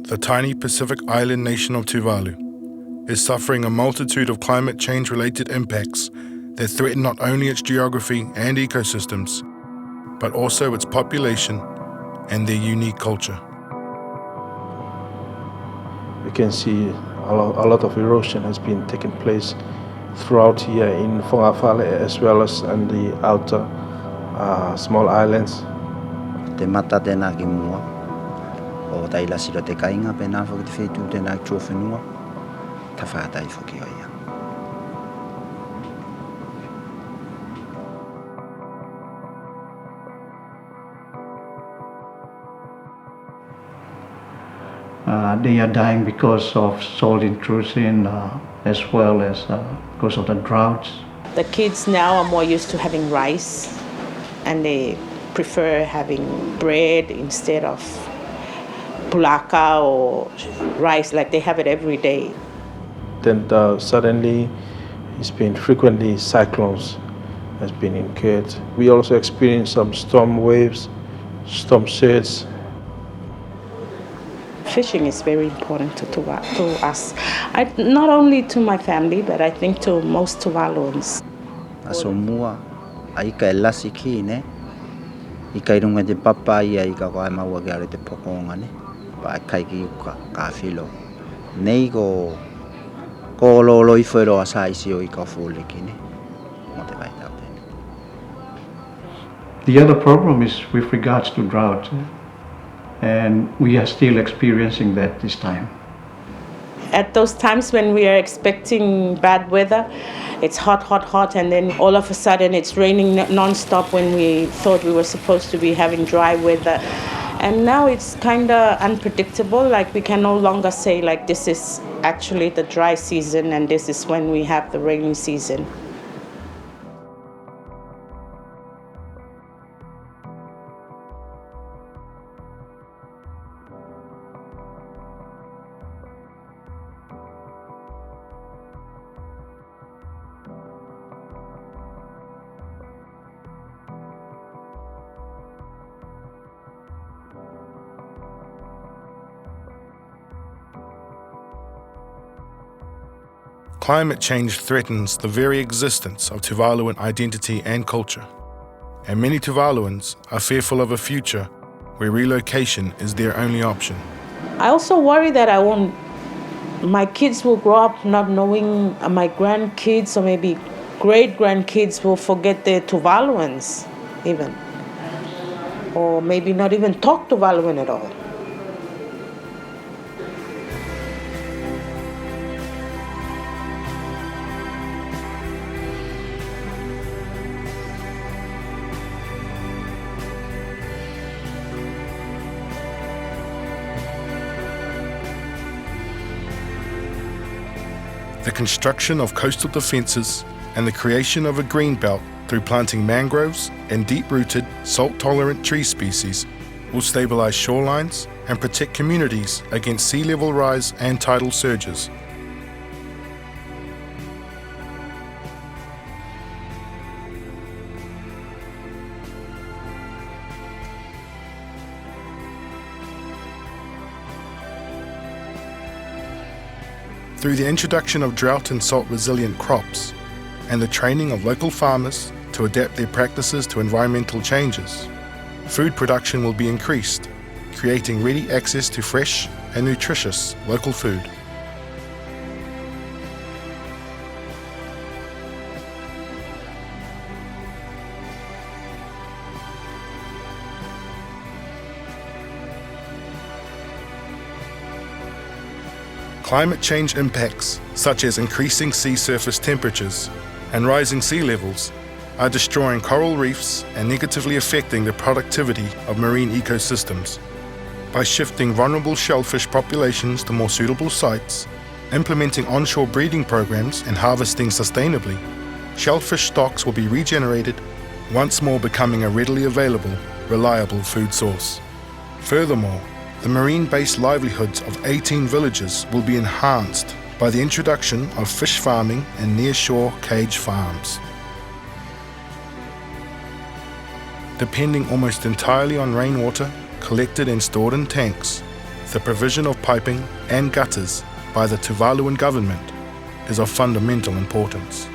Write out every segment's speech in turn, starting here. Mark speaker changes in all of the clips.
Speaker 1: the tiny Pacific island nation of Tuvalu is suffering a multitude of climate change-related impacts that threaten not only its geography and ecosystems, but also its population and their unique culture.
Speaker 2: We can see a lot of erosion has been taking place throughout here in Fongafale as well as in the outer small islands.
Speaker 3: Te mata tēnā ki mua, o taila siro te kainga pēnā whaki te whetū tēnā ki tō whenua, ta whātai whaki o ia.
Speaker 4: They are dying because of soil intrusion as well as because of the droughts.
Speaker 5: The kids now are more used to having rice and they prefer having bread instead of pulaka or rice like they have it every day.
Speaker 2: Then suddenly it's been frequently cyclones has been incurred. We also experienced some storm waves, storm surge.
Speaker 5: Fishing is very important to us. Not only to my family, but I think to most Tuvaluans.
Speaker 3: Aso mua, aika e lasi ki ne, ika irunga te papa ia ika ko ai maua ki are te pokonga ne, pa kai ki uka ka whilo. Nei ko lolo I whaero a saisi o ika whole ki ne, mo te vai tau tēne.
Speaker 4: The other problem is with regards to drought. And we are still experiencing that this time.
Speaker 5: At those times when we are expecting bad weather, it's hot, and then all of a sudden it's raining non-stop when we thought we were supposed to be having dry weather. And now it's kind of unpredictable, like we can no longer say like this is actually the dry season and this is when we have the rainy season.
Speaker 1: Climate change threatens the very existence of Tuvaluan identity and culture, and many Tuvaluans are fearful of a future where relocation is their only option.
Speaker 5: I also worry that my kids will grow up not knowing, my grandkids or maybe great-grandkids will forget their Tuvaluans even, or maybe not even talk Tuvaluan at all.
Speaker 1: The construction of coastal defences and the creation of a green belt through planting mangroves and deep-rooted, salt-tolerant tree species will stabilise shorelines and protect communities against sea level rise and tidal surges. Through the introduction of drought and salt-resilient crops and the training of local farmers to adapt their practices to environmental changes, food production will be increased, creating ready access to fresh and nutritious local food. Climate change impacts, such as increasing sea surface temperatures and rising sea levels, are destroying coral reefs and negatively affecting the productivity of marine ecosystems. By shifting vulnerable shellfish populations to more suitable sites, implementing onshore breeding programs and harvesting sustainably, shellfish stocks will be regenerated, once more becoming a readily available, reliable food source. Furthermore, the marine-based livelihoods of 18 villages will be enhanced by the introduction of fish farming and near-shore cage farms. Depending almost entirely on rainwater collected and stored in tanks, the provision of piping and gutters by the Tuvaluan government is of fundamental importance.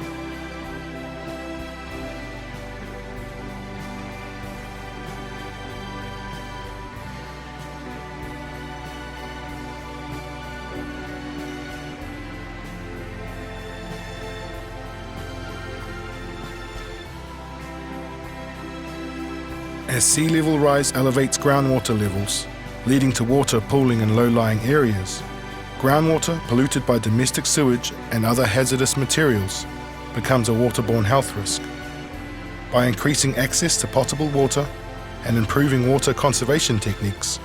Speaker 1: As sea level rise elevates groundwater levels, leading to water pooling in low-lying areas, groundwater polluted by domestic sewage and other hazardous materials becomes a waterborne health risk. By increasing access to potable water and improving water conservation techniques,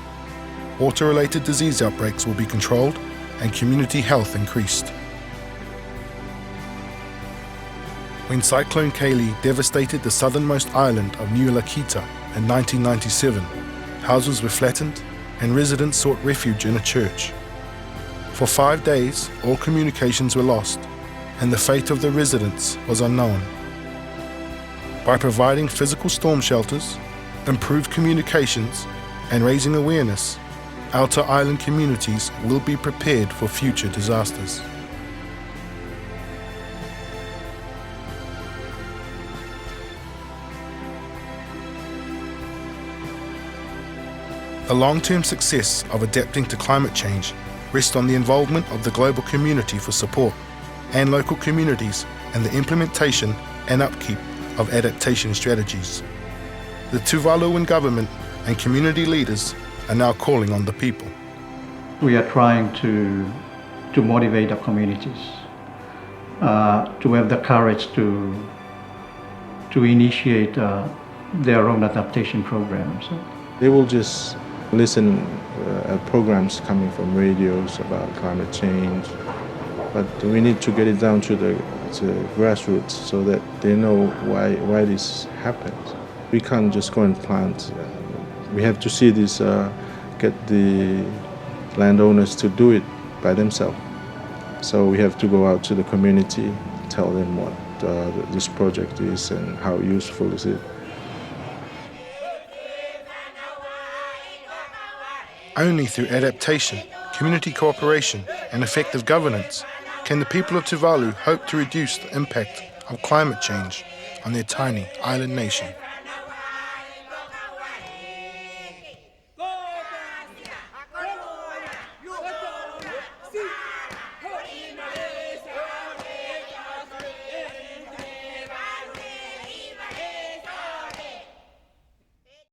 Speaker 1: water-related disease outbreaks will be controlled and community health increased. When Cyclone Kaylee devastated the southernmost island of New Lakita in 1997, houses were flattened and residents sought refuge in a church. For 5 days, all communications were lost and the fate of the residents was unknown. By providing physical storm shelters, improved communications, and raising awareness, outer island communities will be prepared for future disasters. The long-term success of adapting to climate change rests on the involvement of the global community for support and local communities in the implementation and upkeep of adaptation strategies. The Tuvaluan government and community leaders are now calling on the people.
Speaker 4: We are trying to motivate the communities to have the courage to initiate their own adaptation programs.
Speaker 2: They will just listen at programs coming from radios about climate change, but we need to get it down to the grassroots so that they know why this happens. We can't just go and plant. We have to see this, get the landowners to do it by themselves. So we have to go out to the community, tell them what this project is and how useful is it.
Speaker 1: Only through adaptation, community cooperation, and effective governance can the people of Tuvalu hope to reduce the impact of climate change on their tiny island nation.